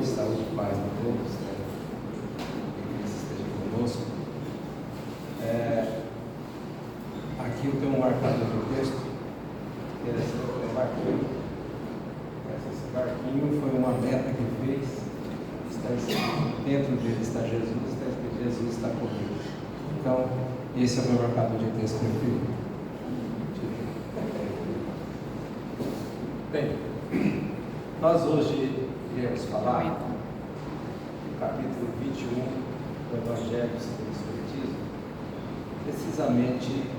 noite, saúde e paz a todos, né? Que Cristo esteja conosco. Aqui eu tenho um marcador do texto, esse barquinho foi uma meta que ele fez, está escrito, dentro dele está Jesus, está escrito Jesus está comigo. Então, esse é o meu marcador de texto preferido. Bem, nós hoje iremos falar do capítulo 21 do Evangelho segundo o Espiritismo, precisamente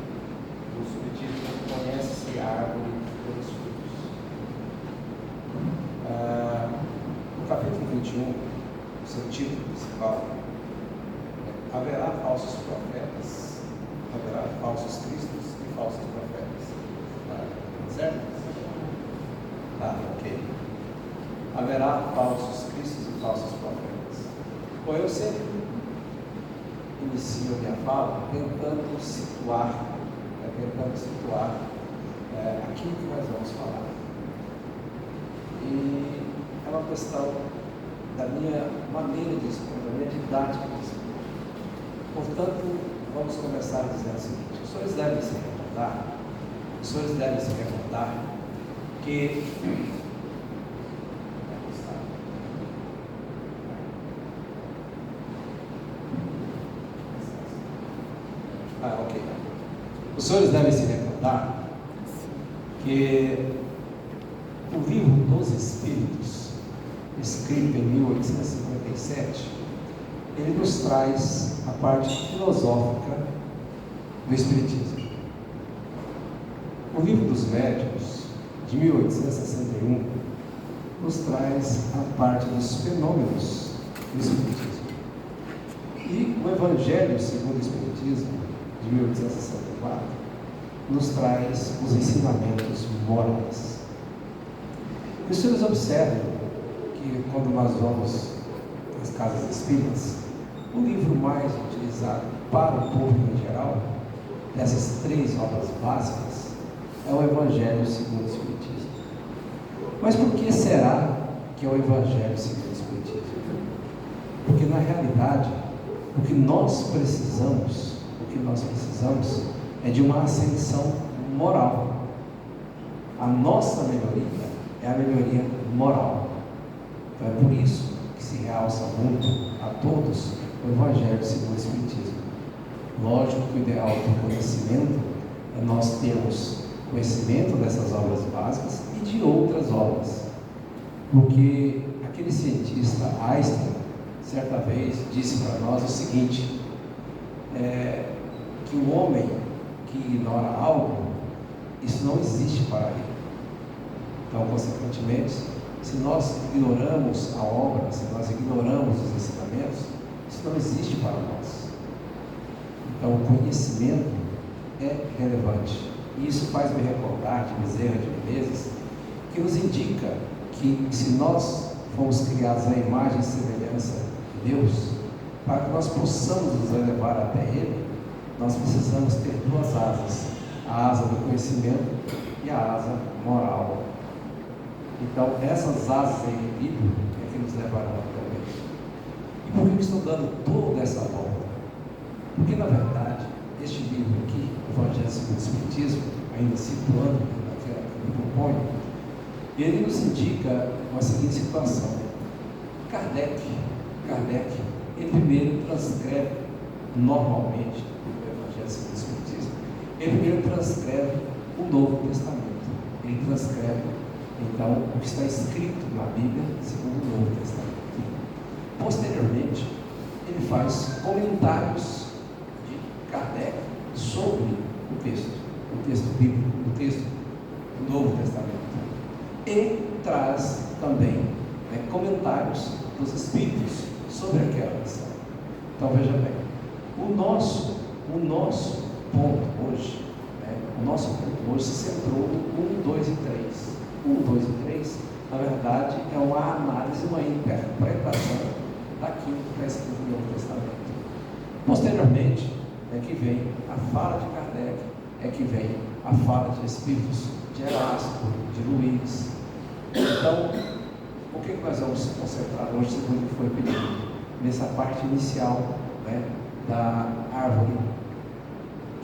do subtítulo Conhece-se a árvore pelos frutos. No capítulo 21, o seu título principal é Haverá falsos profetas, haverá falsos cristos e falsos profetas. Certo? Ok. Haverá falsos cristos e falsos profetas. Bom, eu sempre inicio a minha fala tentando situar aquilo que nós vamos falar. E é uma questão da minha maneira de expor, da minha didática de expor. Portanto, vamos começar dizendo o seguinte: os senhores devem se recordar que os senhores devem se recordar que o Livro dos Espíritos, escrito em 1857, ele nos traz a parte filosófica do Espiritismo. O Livro dos Médiuns, de 1861, nos traz a parte dos fenômenos do Espiritismo. E o Evangelho segundo o Espiritismo, de 1864, nos traz os ensinamentos morais. E os senhores observam que, quando nós vamos às casas espíritas, o livro mais utilizado para o público em geral, dessas três obras básicas, é o Evangelho segundo o Espiritismo. Mas por que será que é o Evangelho segundo o Espiritismo? Porque, na realidade, o que nós precisamos é de uma ascensão moral. A nossa melhoria é a melhoria moral. Então é por isso que se realça muito a todos o Evangelho segundo o Espiritismo. Lógico que o ideal do conhecimento é nós termos conhecimento dessas obras básicas e de outras obras. Porque aquele cientista Einstein, certa vez, disse para nós o seguinte: que o homem que ignora algo, isso não existe para ele. Então, consequentemente, se nós ignoramos a obra, se nós ignoramos os ensinamentos, isso não existe para nós. Então, o conhecimento é relevante. E isso faz me recordar de Bezerra de Menezes, que nos indica que, se nós fomos criados à imagem e semelhança de Deus, para que nós possamos nos elevar até Ele, nós precisamos ter duas asas: a asa do conhecimento e a asa moral. Então, essas asas em equilíbrio é que nos levarão até Ele. E por que eu estou dando toda essa volta? Porque, na verdade, este livro aqui, o Evangelho segundo o Espiritismo, ainda situando naquela que ele propõe, ele nos indica uma seguinte situação. Kardec, ele primeiro transcreve, normalmente, o Evangelho segundo o Espiritismo, ele primeiro transcreve o Novo Testamento. Ele transcreve, então, o que está escrito na Bíblia segundo o Novo Testamento. Posteriormente, ele faz comentários de Kardec sobre o texto bíblico, o texto do Novo Testamento. E traz também comentários dos Espíritos sobre aquela lição. Então, veja bem, o nosso ponto hoje, se centrou no 1, 2 e 3. 1, 2 e 3, na verdade, é uma análise, uma interpretação daquilo que está escrito no Novo Testamento. Posteriormente, é que vem a fala de Kardec, é que vem a fala de Espíritos de Erasmo, de Luís. Então, o que nós vamos se concentrar hoje, segundo o que foi pedido? Nessa parte inicial, né, da árvore,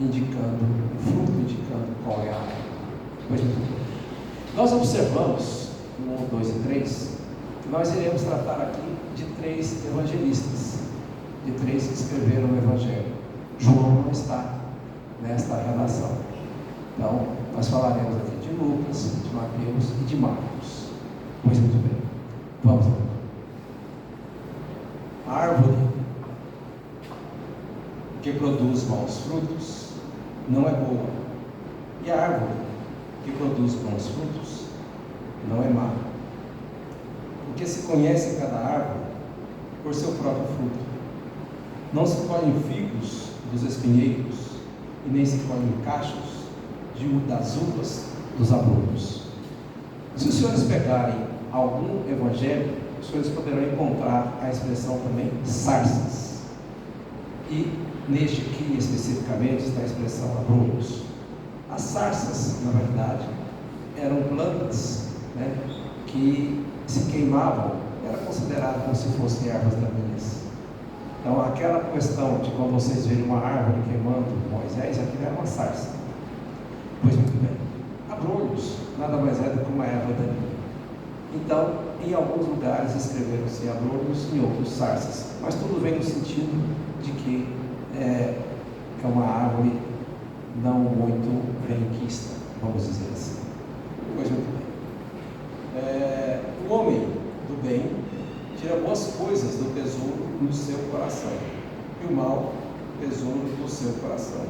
indicando, o fruto indicando qual é a árvore. Pois muito bem. Nós observamos, no 1, 2 e 3, que nós iremos tratar aqui de 3 evangelistas, de 3 que escreveram o Evangelho. João não está nesta relação. Então, nós falaremos aqui de Lucas, de Mateus e de Marcos. Pois muito bem. Vamos lá. A árvore que produz maus frutos não é boa. E a árvore que produz bons frutos não é má. Porque se conhece cada árvore por seu próprio fruto. Não se colhem figos dos espinheiros, e nem se colhem cachos das uvas dos abrolhos. Se os senhores pegarem algum evangelho, os senhores poderão encontrar a expressão também sarças. E neste aqui especificamente está a expressão abrolhos. As sarças, na verdade, eram plantas, né, que se queimavam, era considerado como se fossem ervas daninhas. Então, aquela questão de quando vocês verem uma árvore queimando Moisés, aquilo era uma sarça. Pois muito bem. Abrolhos nada mais é do que uma erva daninha. Então, em alguns lugares escreveram-se abrolhos, em outros sarças. Mas tudo vem no sentido de que é uma árvore não muito benquista, vamos dizer assim. Pois muito bem. O homem do bem tira boas coisas do tesouro do seu coração, e o mal tesouro do seu coração,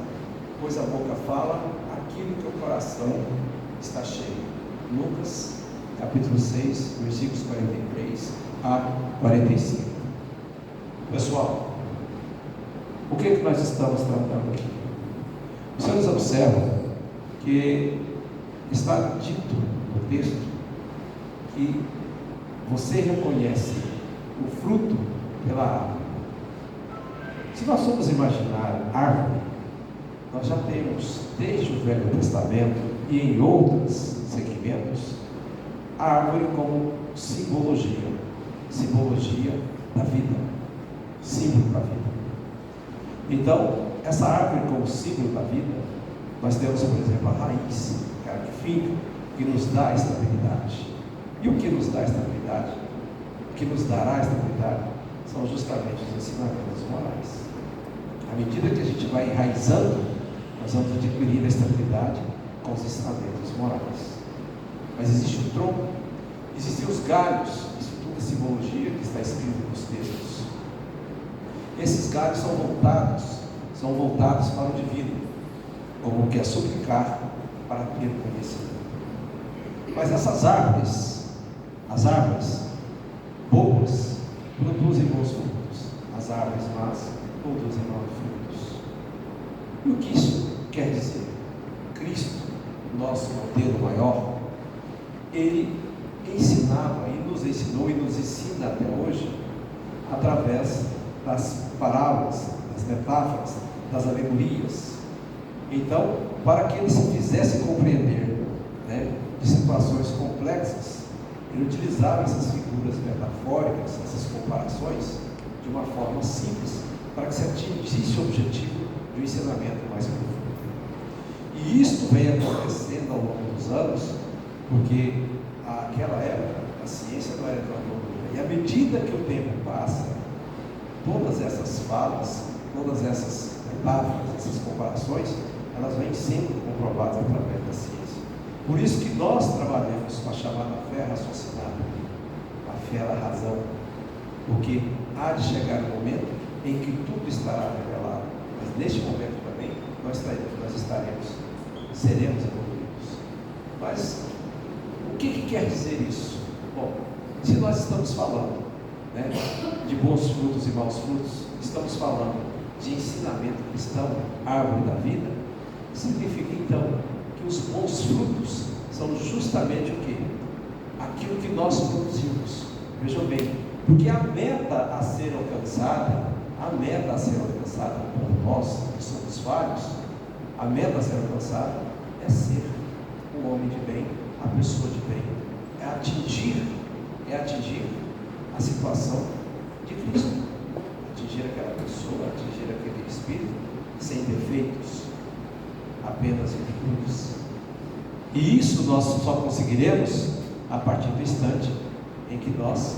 pois a boca fala aquilo que o coração está cheio. Lucas capítulo 6, versículos 43 a 45. Pessoal, o que nós estamos tratando aqui? Os senhores observam que está dito no texto que você reconhece o fruto pela árvore. Se nós formos imaginar árvore, nós já temos desde o Velho Testamento e em outros segmentos a árvore como simbologia da vida, símbolo da vida. Então, essa árvore como símbolo da vida, nós temos, por exemplo, a raiz, que fica, que nos dá estabilidade. E o que nos dá estabilidade? O que nos dará estabilidade são justamente os ensinamentos morais. À medida que a gente vai enraizando, nós vamos adquirindo a estabilidade com os ensinamentos morais. Mas existe o tronco, existem os galhos, isso tudo é simbologia que está escrito nos textos. Esses galhos são voltados para o divino, como que é suplicar para ter conhecimento. Mas essas árvores, as árvores boas, produzem bons frutos, as árvores más produzem maus frutos. E o que isso quer dizer? Cristo, nosso modelo maior, ele ensinava e nos ensinou e nos ensina até hoje através das parábolas, das metáforas, das alegorias. Então, para que ele se fizesse compreender, né, de situações complexas, ele utilizava essas figuras metafóricas, essas comparações, de uma forma simples, para que se atingisse o objetivo de um ensinamento mais profundo. E isto vem acontecendo ao longo dos anos, porque naquela época a ciência não era tão evoluída. E à medida que o tempo passa, todas essas falas, todas essas metáforas, essas comparações, elas vêm sendo comprovadas através da ciência. Por isso que nós trabalhamos com a chamada fé raciocinada, a fé da razão, porque há de chegar um momento em que tudo estará revelado, mas neste momento também nós seremos evoluídos. Mas o que quer dizer isso? Bom, se nós estamos falando, né, de bons frutos e maus frutos, estamos falando de ensinamento cristão, árvore da vida, significa então que os bons frutos são justamente o quê? Aquilo que nós produzimos. Vejam bem, porque a meta a ser alcançada por nós que somos falhos, a meta a ser alcançada é ser um homem de bem, a pessoa de bem, é atingir a situação de Cristo, atingir aquela pessoa, atingir aquele espírito, sem defeitos, apenas virtudes. E isso nós só conseguiremos a partir do instante em que nós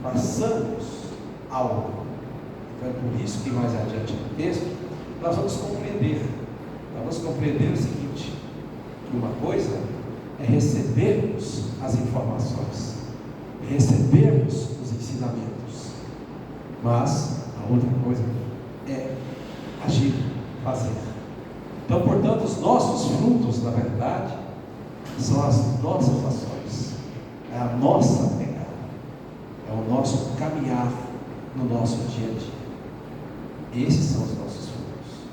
façamos algo. Então é por isso que mais adiante no texto nós vamos compreender o seguinte, que uma coisa é recebermos as informações, é recebermos os ensinamentos, mas a outra coisa é agir, fazer. Então, portanto, os nossos frutos, na verdade, são as nossas ações, é a nossa pegada, é o nosso caminhar no nosso dia a dia. Esses são os nossos frutos.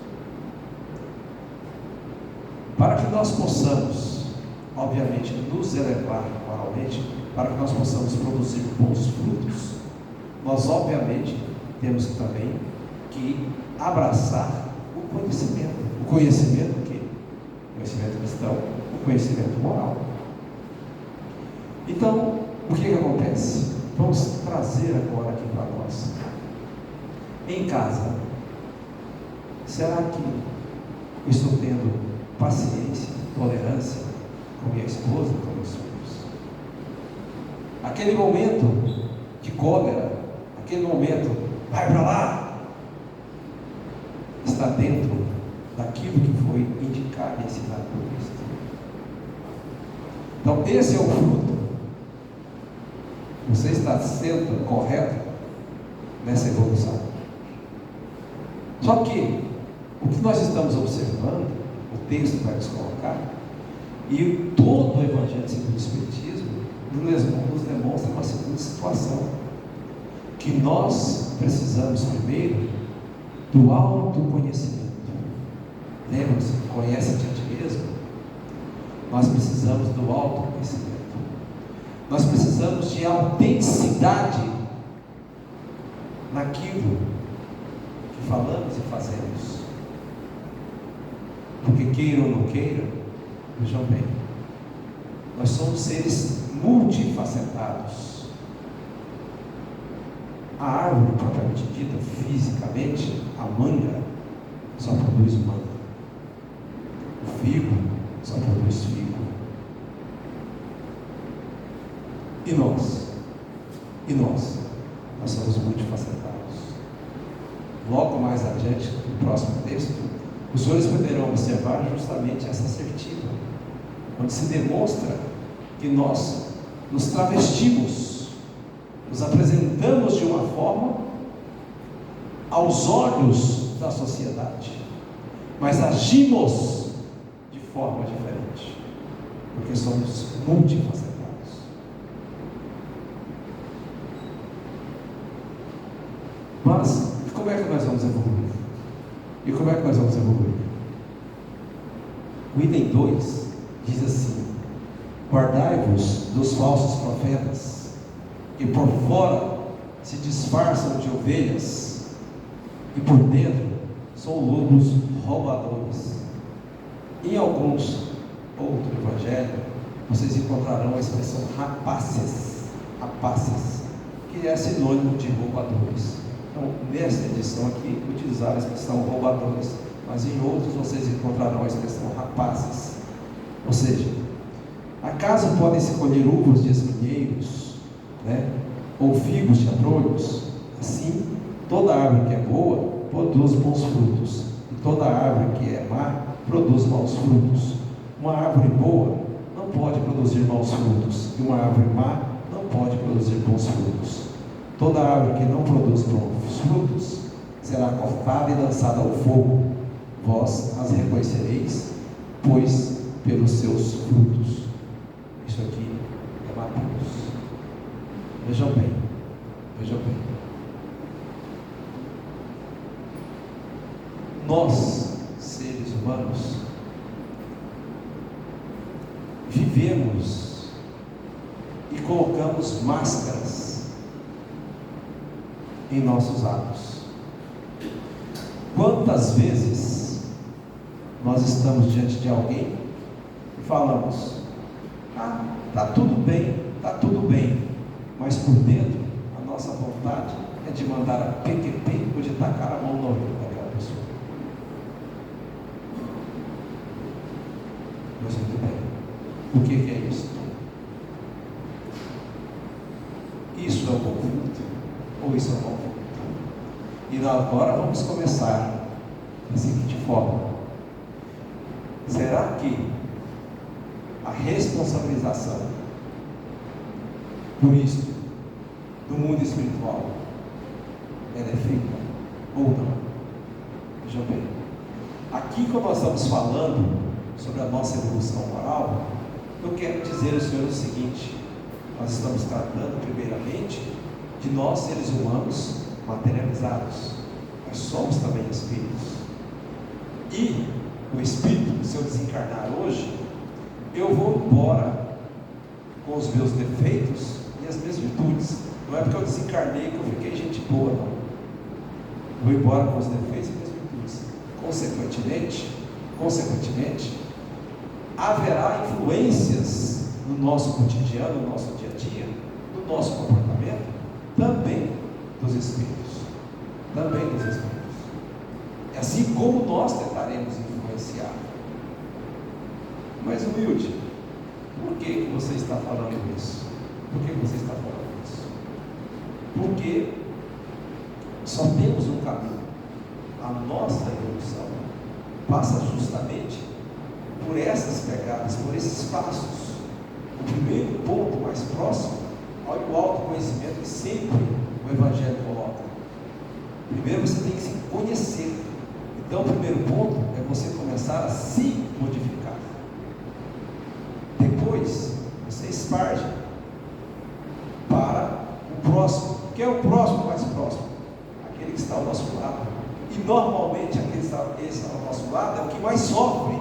Para que nós possamos, obviamente, nos elevar moralmente, para que nós possamos produzir bons frutos, nós, obviamente, temos também que abraçar o conhecimento. O conhecimento o quê? O conhecimento cristão, o conhecimento moral. Então, o que acontece? Vamos trazer agora aqui para nós. Em casa, será que eu estou tendo paciência, tolerância com minha esposa, com meus filhos? Aquele momento de cólera, aquele momento, vai para lá, está dentro daquilo que foi indicado e ensinado por Cristo. Então, esse é o fruto. Você está sendo correto nessa evolução. Só que o que nós estamos observando, o texto vai nos colocar, e todo o Evangelho segundo o Espiritismo nos demonstra uma segunda situação, que nós precisamos primeiro do autoconhecimento. Lembra-se, conhece-te a ti mesmo? Nós precisamos do autoconhecimento. Nós precisamos de autenticidade naquilo que falamos e fazemos. Porque queira ou não queira, vejam bem, nós somos seres multifacetados. A árvore, propriamente dita, fisicamente, a manga, só produz manga. O figo só produz figo. E nós? Nós somos multifacetados. Logo mais adiante, no próximo texto, os senhores poderão observar justamente essa assertiva, onde se demonstra que nós nos travestimos, nos apresentamos de uma forma aos olhos da sociedade, mas agimos de forma diferente, porque somos multifacetados. Mas como é que nós vamos evoluir? E como é que nós vamos evoluir? O item 2 diz assim: guardai-vos dos falsos profetas, que por fora se disfarçam de ovelhas, e por dentro são lobos roubadores. Em alguns outros evangelhos, vocês encontrarão a expressão rapazes, que é sinônimo de roubadores. Então, nessa edição aqui, utilizaram a expressão roubadores, mas em outros vocês encontrarão a expressão rapazes. Ou seja, acaso podem se colher uvas de espinheiros, ou figos de abrolhos? Assim, toda árvore que é boa produz bons frutos, e toda árvore que é má produz maus frutos. Uma árvore boa não pode produzir maus frutos, e uma árvore má não pode produzir bons frutos. Toda árvore que não produz bons frutos será cortada e lançada ao fogo. Vós as reconhecereis, pois pelos seus frutos. Isso aqui é Mateus. Vejam bem. Nós, seres humanos, vivemos e colocamos máscaras em nossos atos. Quantas vezes nós estamos diante de alguém e falamos: está tudo bem, mas por dentro a nossa vontade é de mandar a PQP ou de tacar a mão no ouvido daquela pessoa. Mas muito bem, o que é isso? Isso é o bom fruto? Ou isso é o bom fruto? E agora vamos começar da seguinte forma: será que a responsabilização por isso do mundo espiritual ela é feita ou não? Vejam bem, aqui quando nós estamos falando sobre a nossa evolução moral, eu quero dizer aos senhores o seguinte: nós estamos tratando primeiramente de nós seres humanos materializados. Nós somos também espíritos, e o espírito, se eu desencarnar hoje, eu vou embora com os meus defeitos e as minhas virtudes. Não é porque eu desencarnei que eu fiquei gente boa, não. Eu vou embora com os defeitos e as minhas virtudes. Consequentemente, haverá influências no nosso cotidiano, no nosso dia a dia, no nosso comportamento, também dos espíritos. É assim como nós tentaremos influenciar. Mas, humilde, por que você está falando isso? Porque só temos um caminho. A nossa evolução passa justamente por essas pegadas, por esses passos. O primeiro ponto mais próximo ao autoconhecimento que sempre o Evangelho coloca. Primeiro você tem que se conhecer. Então o primeiro ponto é você começar a se modificar. Depois você esparge para o próximo. Quem é o próximo mais próximo? Aquele que está ao nosso lado. E normalmente aquele que está ao nosso lado é o que mais sofre.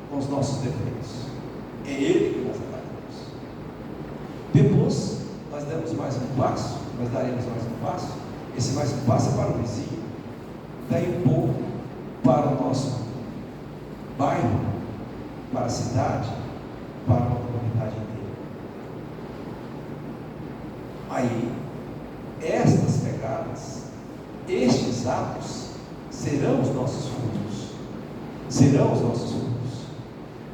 Com os nossos defeitos. É ele que nós atacamos. Depois nós daremos mais um passo. Esse mais um passo é para o vizinho. Daí um pouco para o nosso bairro, para a cidade, para uma comunidade inteira. Aí, estas pegadas, estes atos, serão os nossos frutos.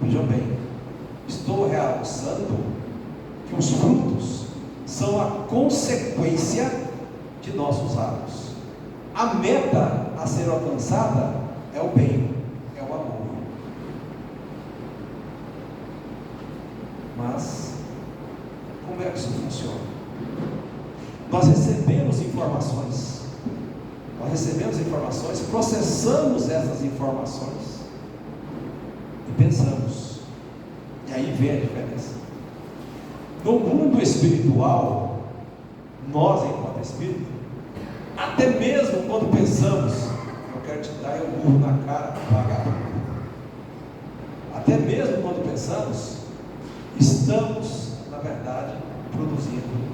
Vejam bem, estou realçando que os frutos são a consequência de nossos atos. A meta a ser alcançada é o bem, é o amor. Mas como é que isso funciona? Nós recebemos informações, processamos essas informações e pensamos. E aí vem a diferença. No mundo espiritual, nós enquanto espírito, até mesmo quando pensamos, eu quero te dar um burro na cara, vagabundo. Até mesmo quando pensamos, estamos, na verdade, produzindo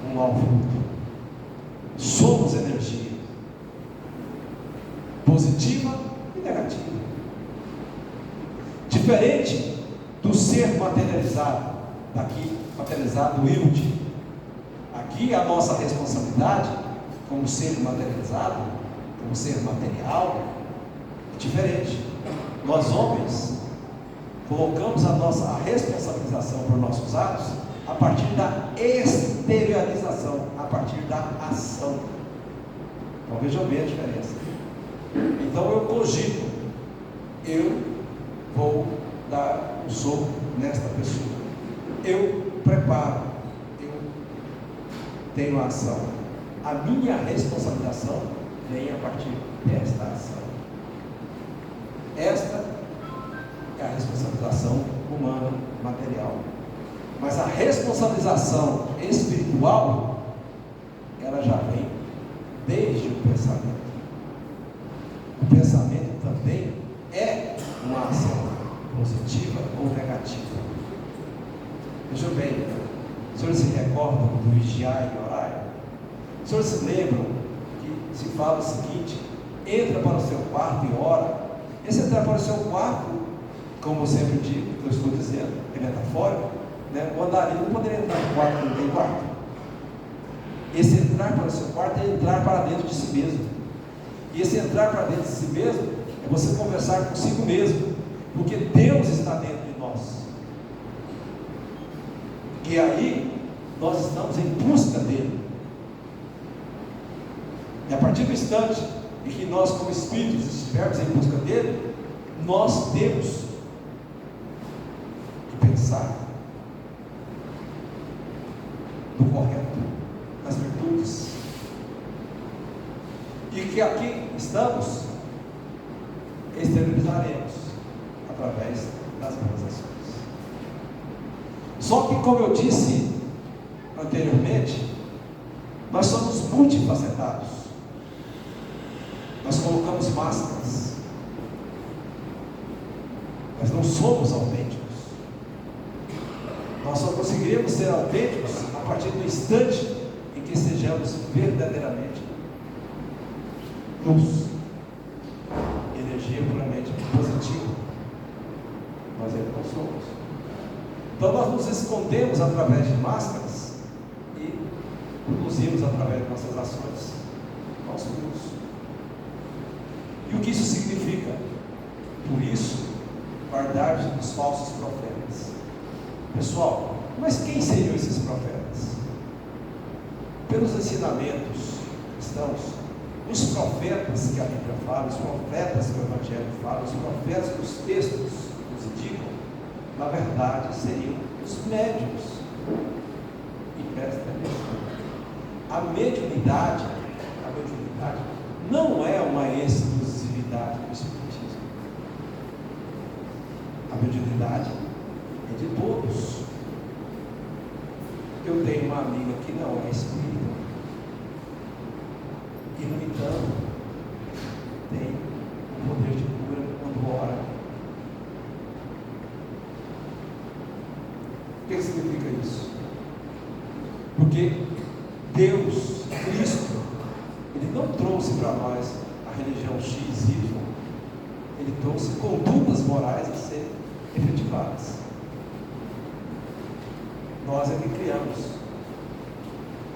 um mau fruto. Somos energia positiva e negativa. Diferente do ser materializado, daqui materializado humilde. Aqui a nossa responsabilidade como ser materializado, como ser material, é diferente. Nós homens colocamos a responsabilização por nossos atos a partir da exteriorização, a partir da ação. Então vejam bem a diferença. Então eu cogito, eu vou dar um soco nesta pessoa, eu preparo, eu tenho a ação. A minha responsabilização vem a partir desta ação. Esta é a responsabilização humana, material. Mas a responsabilização espiritual, ela já vem desde o pensamento. O pensamento também é uma ação positiva ou negativa. Vejam bem, os senhores se recordam do vigiar e orar? Os senhores se lembram que se fala o seguinte: entra para o seu quarto e ora. Esse entrar para o seu quarto, como eu sempre digo, que eu estou dizendo, é metafórico, né? O andarilho não poderia entrar no quarto, não tem quarto. Esse entrar para o seu quarto é entrar para dentro de si mesmo. E esse entrar para dentro de si mesmo é você conversar consigo mesmo, porque Deus está dentro de nós. E aí nós estamos em busca dele. E a partir do instante em que nós, como espíritos, estivermos em busca dele, nós temos que pensar no correto, nas virtudes, e que aqui estamos exteriorizaremos através das boas ações. Só que, como eu disse anteriormente, nós somos multifacetados. Nós colocamos máscaras. Nós não somos autênticos. Nós só conseguiremos ser autênticos a partir do instante em que sejamos verdadeiramente luz, energia puramente positiva. Nós ainda não somos. Então nós nos escondemos através de máscaras e produzimos através de nossas ações falso luz. E o que isso significa? Por isso, guardar-vos dos falsos profetas. Pessoal, mas quem seriam esses profetas? Pelos ensinamentos cristãos, os profetas que a Bíblia fala, os profetas que o Evangelho fala, os profetas que os textos nos indicam, na verdade seriam os médiuns. E presta atenção, a mediunidade não é uma exclusividade do Espiritismo. A mediunidade é de todos. Eu tenho uma amiga que não é espírita e, no entanto, tem o poder de cura quando ora. O que significa isso? Porque Deus, Cristo, Ele não trouxe para nós a religião X, Y. Ele trouxe condutas morais a serem efetivadas. Nós é que criamos.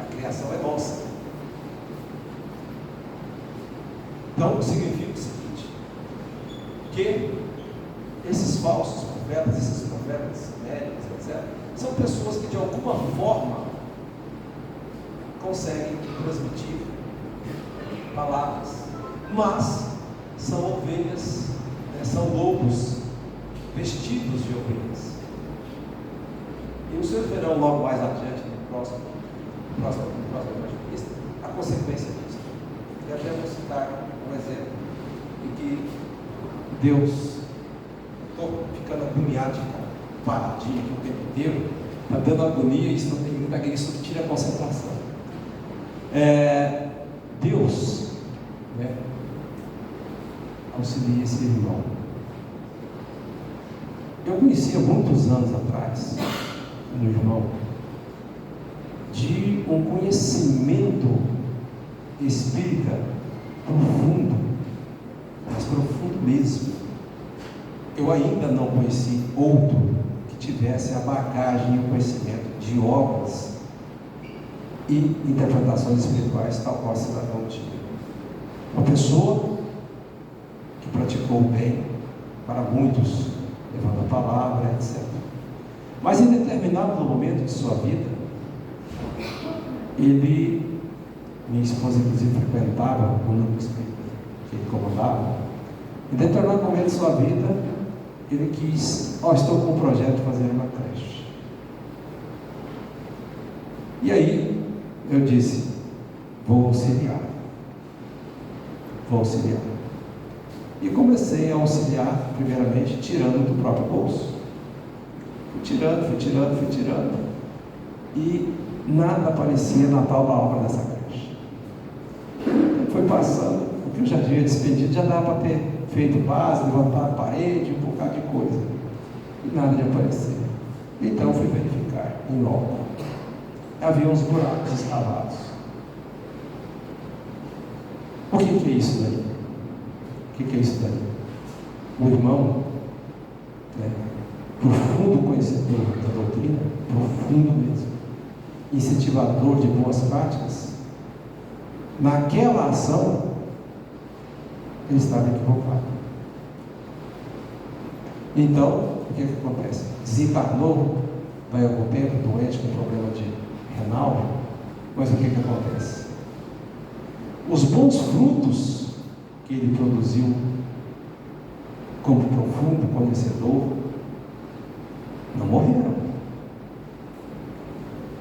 A criação é nossa. Então significa o seguinte: que esses falsos profetas, esses profetas médicos, etc., são pessoas que de alguma forma conseguem transmitir palavras, mas são ovelhas, né, são lobos vestidos de ovelhas. E os senhores verão logo mais adiante, no próximo evangelista, a consequência disso. E até vou citar um exemplo em que Deus, estou ficando agoniado de ficar paradinho aqui o tempo inteiro, está dando agonia, isso não tem, isso tira a concentração. Deus, né, auxilia esse irmão. Eu conhecia muitos anos atrás um irmão de um conhecimento espírita profundo, mas profundo mesmo. Eu ainda não conheci outro que tivesse a bagagem e o conhecimento de obras e interpretações espirituais tal qual esse cidadão tinha. Uma pessoa que praticou o bem para muitos, levando a palavra, etc. Mas em determinado momento de sua vida, minha esposa inclusive frequentava o núcleo espírita que ele comandava. Em determinado momento de sua vida, ele quis: estou com um projeto de fazer uma creche. E aí eu disse: vou auxiliar. E comecei a auxiliar, primeiramente, tirando do próprio bolso. Fui tirando, e nada aparecia na tal da obra dessa creche. Foi passando, o que eu já tinha despendido, já dava para ter feito base, levantado a parede, um bocado de coisa, e nada de aparecer. Então fui verificar em loco. Havia uns buracos escavados. O que é isso daí? O irmão, né, profundo conhecedor da doutrina, profundo mesmo, incentivador de boas práticas, naquela ação, ele estava equivocado. Então, o que acontece? Desencarnou, vai algum tempo, doente, com problema de renal, mas o que acontece? Os bons frutos que ele produziu, como profundo conhecedor, não morreram,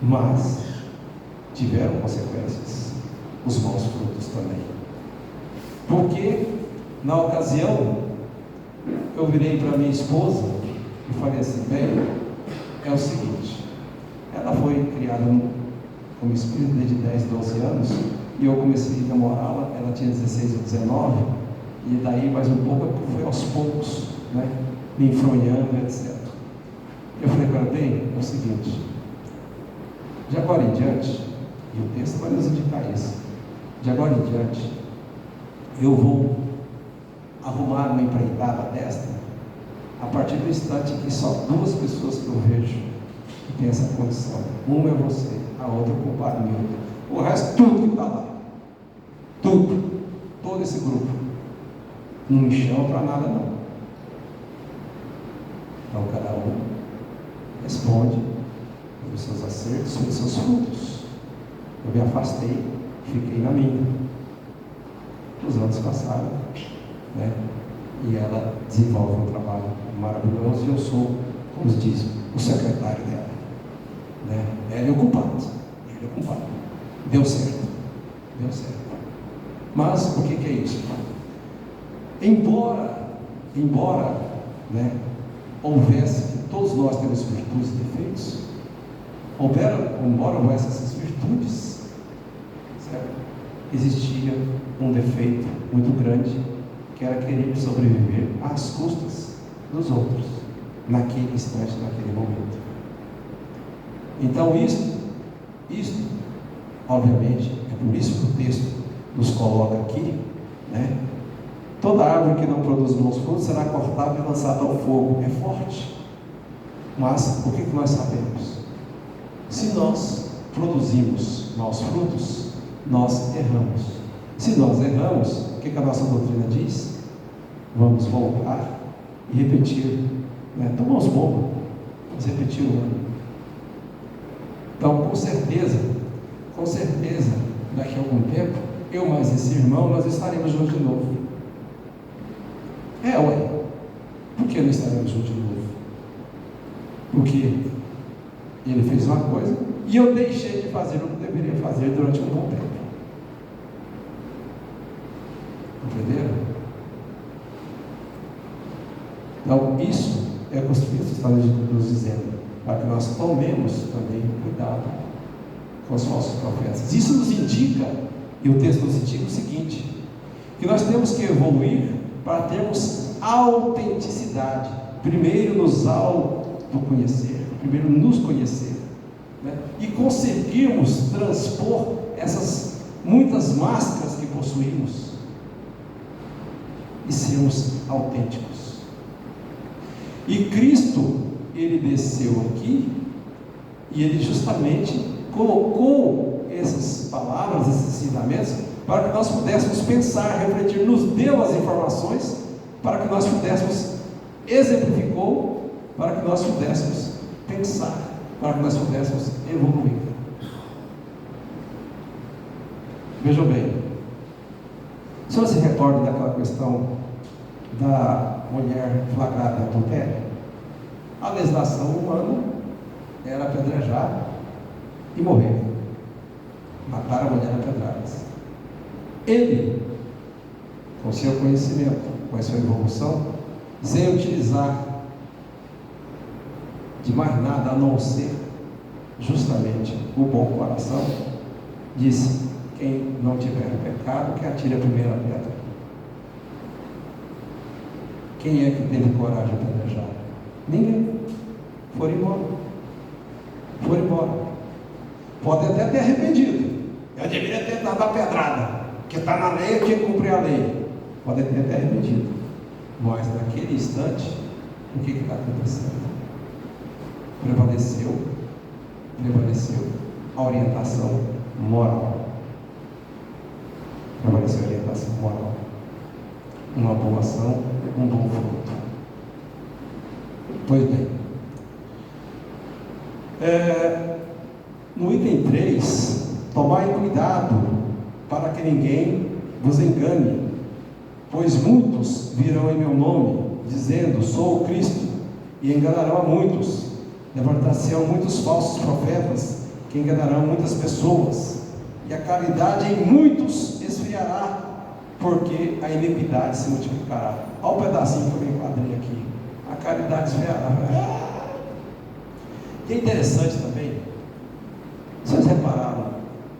mas tiveram consequências, os maus frutos também. Porque, na ocasião, eu virei para minha esposa e falei assim: bem, é o seguinte, ela foi criada como espírito desde 10, 12 anos, e eu comecei a namorá-la, ela tinha 16 ou 19, e daí mais um pouco foi aos poucos, né, me enfronhando, etc. Eu falei para ela: bem, é o seguinte, de agora em diante, e o texto vai nos indicar isso, de agora em diante, eu vou arrumar uma empreitada desta a partir do instante que só duas pessoas que eu vejo que tem essa condição. Uma é você, a outra é o compadre Milton. O resto, tudo que está lá, tudo, todo esse grupo, não me chama para nada não. Então cada um responde pelos seus acertos, pelos seus frutos. Eu me afastei, fiquei na minha. Os anos passaram, né? E ela desenvolve um trabalho maravilhoso, e eu sou, como se diz, o secretário dela, né? Ele é o culpado, deu certo, mas o que é isso? Embora, né, houvesse, que todos nós temos virtudes e defeitos, embora houvesse essas virtudes, certo? Existia um defeito muito grande, que era querer sobreviver às custas dos outros, naquele instante, naquele momento. Então isto, obviamente, é por isso que o texto nos coloca aqui, né? Toda árvore que não produz bons frutos será cortada e lançada ao fogo. É forte, mas o que nós sabemos? Se nós produzimos maus frutos, nós erramos. Se nós erramos, o que a nossa doutrina diz? Vamos voltar e repetir, né? Tomamos bomba, vamos repetir o ano. Então, com certeza, daqui a algum tempo, eu mais esse irmão, nós estaremos juntos de novo. Por que não estaremos juntos de novo? Porque ele fez uma coisa e eu deixei de fazer o que deveria fazer durante um bom tempo. Entenderam? Então, isso é o que os Espíritos estão nos dizendo, para que nós tomemos também cuidado com os falsos profetas. Isso nos indica, e o texto nos indica o seguinte, que nós temos que evoluir para termos autenticidade. Primeiro nos autoconhecer, primeiro nos conhecer, né? E conseguirmos transpor essas muitas máscaras que possuímos e sermos autênticos. E Cristo, ele desceu aqui e ele justamente colocou essas palavras, esses ensinamentos, para que nós pudéssemos pensar, refletir, nos deu as informações para que nós pudéssemos, exemplificou, para que nós pudéssemos pensar, para que nós pudéssemos evoluir. Vejam bem, o senhor se recorda daquela questão da mulher flagrada em adultério? A legislação humana era apedrejar e morrer, matar a mulher a pedradas. Ele, com seu conhecimento, com a sua evolução, sem utilizar de mais nada a não ser justamente o bom coração, disse: quem não tiver pecado, que atire a primeira pedra. Quem é que teve coragem de apedrejar? Ninguém. Foram embora. Pode até ter arrependido. Eu deveria ter dado a pedrada, porque está na lei, eu tinha que cumprir a lei. Pode até ter arrependido. Mas naquele instante, o que está acontecendo? Prevaleceu Prevaleceu a orientação moral. Prevaleceu a orientação moral. Uma boa ação, um bom fruto. Pois bem. No item 3, tomai cuidado para que ninguém vos engane, pois muitos virão em meu nome, dizendo, sou o Cristo, e enganarão a muitos. Levantar-se-ão muitos falsos profetas, que enganarão muitas pessoas, e a caridade em muitos esfriará, porque a iniquidade se multiplicará. Olha o pedacinho que eu enquadrei aqui. A caridade esfriará. E é interessante também, vocês repararam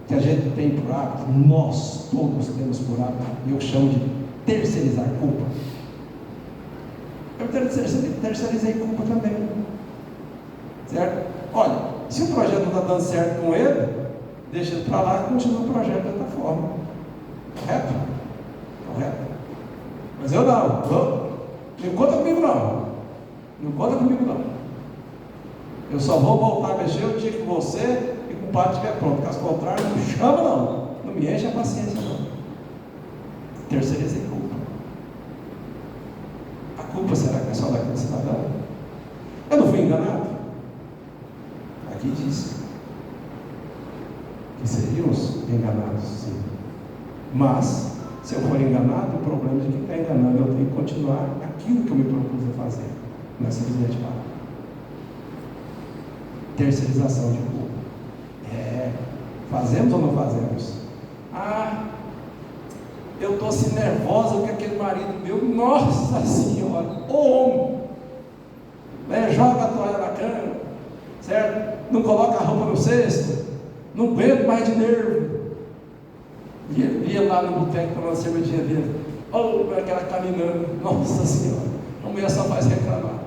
que a gente tem por hábito, nós todos temos por hábito, e eu chamo de terceirizar culpa. Eu terceirizei culpa também, certo? Olha, se o projeto não está dando certo com ele, deixa ele para lá e continua o projeto de outra forma. Correto? Correto. Mas eu não conta comigo não conta comigo não. Eu só vou voltar a mexer o dia que você e com o padre estiver pronto. Caso contrário, não me chama não me enche a paciência não. Terceirizei culpa. A culpa será que é só daquele cidadão? Eu não fui enganado? Aqui diz que seríamos enganados, sim. Mas, se eu for enganado, o problema de quem está enganando, eu tenho que continuar aquilo que eu me propus a fazer. Não é simplesmente parar. Terceirização de culpa. Fazemos ou não fazemos? Eu estou assim nervosa porque aquele marido meu, nossa senhora, o homem, joga a toalha na cama, certo? Não coloca a roupa no cesto, não aguenta mais de nervo. Ia lá no boteco tomando a cervejinha dele, aquela caminhando, nossa senhora, a mulher só faz reclamar.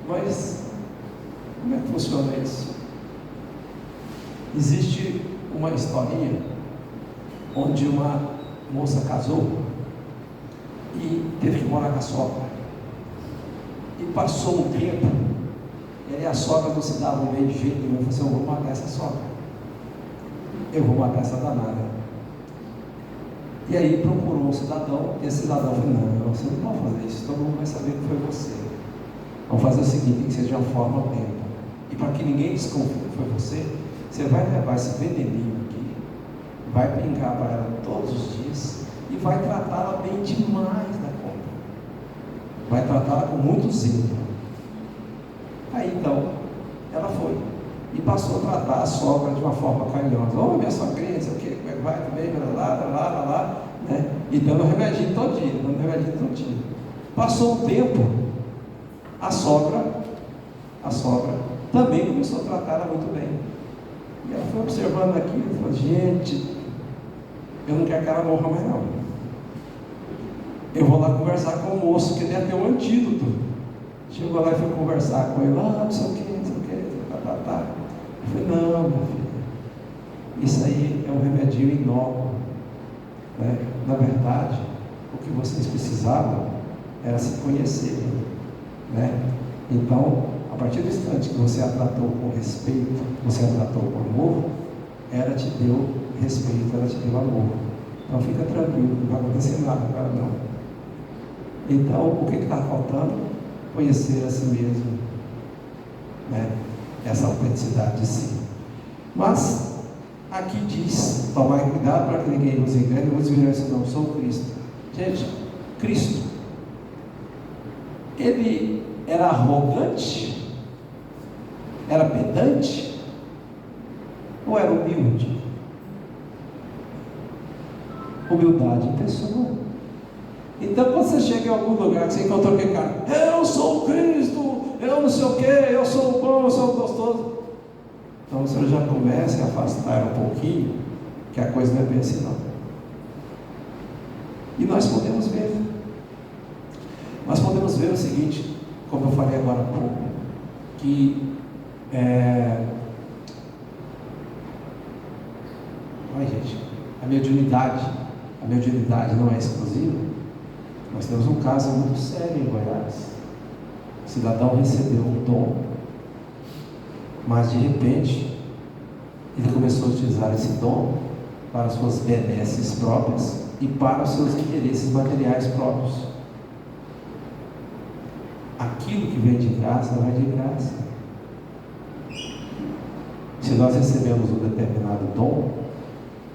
Mas como é que funciona isso? Existe uma historinha onde uma moça casou e teve que morar com a sogra. E passou um tempo, e a sogra não se dava bem de jeito nenhum. Eu falei assim, eu vou matar essa sogra. Eu vou matar essa danada. E aí procurou um cidadão, e esse cidadão falou, não, você não pode fazer isso, todo mundo vai saber que foi você. Vamos fazer o seguinte, tem que ser de uma forma bem. E para que ninguém desconfie que foi você, você vai levar esse veneninho aqui, vai pingar para ela todos os dias e vai tratá-la bem demais da conta. Vai tratá-la com muito zelo. Aí então, ela foi e passou a tratar a sogra de uma forma carinhosa. Minha sogrinha, sei o que, como é que vai também, lá, né? E dando remedinho todo dia, Passou um tempo, a sogra também começou a tratar ela muito bem. E ela foi observando aquilo e falou, gente, eu não quero que ela morra mais não. Eu vou lá conversar com o moço, que deve ter um antídoto. Chegou lá e foi conversar com ele, não sei o que, tá. Eu falei, não, minha filha, isso aí é um remedinho inócuo, né? Na verdade, o que vocês precisavam era se conhecer, né? Então, a partir do instante que você a tratou com respeito, você a tratou com amor, ela te deu respeito, ela te deu amor. Então fica tranquilo, não vai acontecer nada com ela não. Então, o que está faltando? Conhecer a si mesmo, né? Essa autenticidade de si. Mas, aqui diz, tomai cuidado para que ninguém nos engane, muitos virão e não sou Cristo. Gente, Cristo, ele era arrogante? Era pedante? Ou era humilde? Humildade em pessoa. Então, quando você chega em algum lugar que você encontrou aquele cara, eu sou o Cristo, eu não sei o que, eu sou o bom, eu sou o gostoso. Então você já começa a afastar um pouquinho, que a coisa não é bem assim não. E nós podemos ver o seguinte, como eu falei agora há pouco, que a mediunidade não é exclusiva. Nós temos um caso muito sério em Goiás. O cidadão recebeu um dom Mas de repente, ele começou a utilizar esse dom para as suas benesses próprias e para os seus interesses materiais próprios. Aquilo que vem de graça, vai de graça. Se nós recebemos um determinado dom,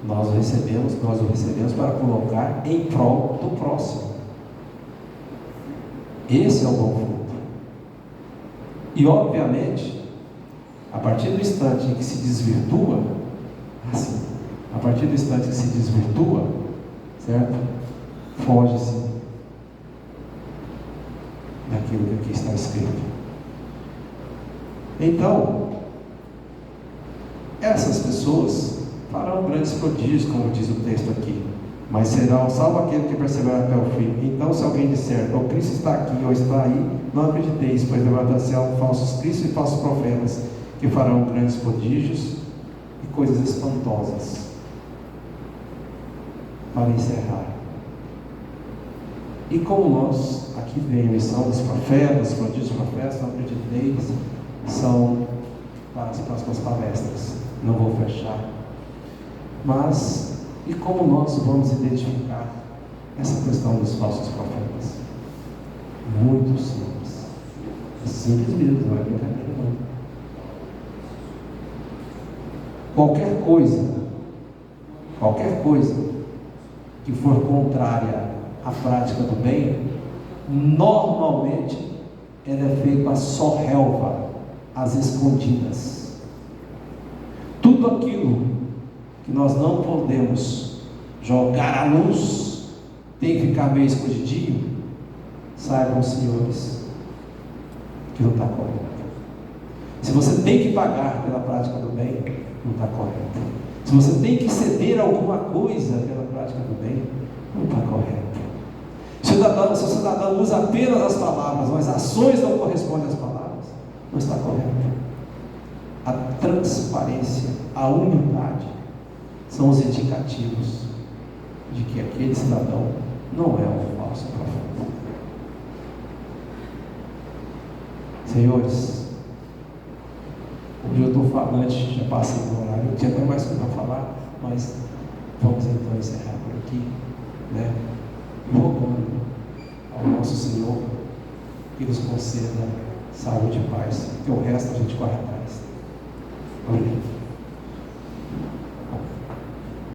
nós o recebemos para colocar em prol do próximo. Esse é o bom fruto. E obviamente, a partir do instante em que se desvirtua, certo? Foge-se daquilo que aqui está escrito. Então, essas pessoas farão grandes prodígios, como diz o texto aqui, mas serão salvo aquele que perseverar até o fim. Então, se alguém disser, o Cristo está aqui ou está aí, não acrediteis, pois levantar-se-ão falsos cristos e falsos profetas, que farão grandes prodígios e coisas espantosas. Para encerrar, e como nós, aqui vem a missão dos profetas, prodígios profetas, não acrediteis, são para as próximas palestras, não vou fechar, mas e como nós vamos identificar essa questão dos falsos profetas? Muito simples, simples mesmo, não é brincadeira não. Qualquer coisa que for contrária à prática do bem, normalmente ela é feita à só-relva, às escondidas. Tudo aquilo que nós não podemos jogar à luz, tem que ficar meio escondidinho, saibam, senhores, que não está correto. Se você tem que pagar pela prática do bem, não está correto. Se você tem que ceder alguma coisa pela prática do bem, não está correto. Se o cidadão usa apenas as palavras, mas ações não correspondem às palavras, não está correto. A transparência, a humildade são os indicativos de que aquele cidadão não é um falso profeta. Senhores, hoje eu estou falante, já passei do horário, eu tinha até mais coisa para falar, mas vamos então encerrar por aqui, né? Rogando ao nosso Senhor que nos conceda saúde e paz, que o resto a gente corre atrás. Amém.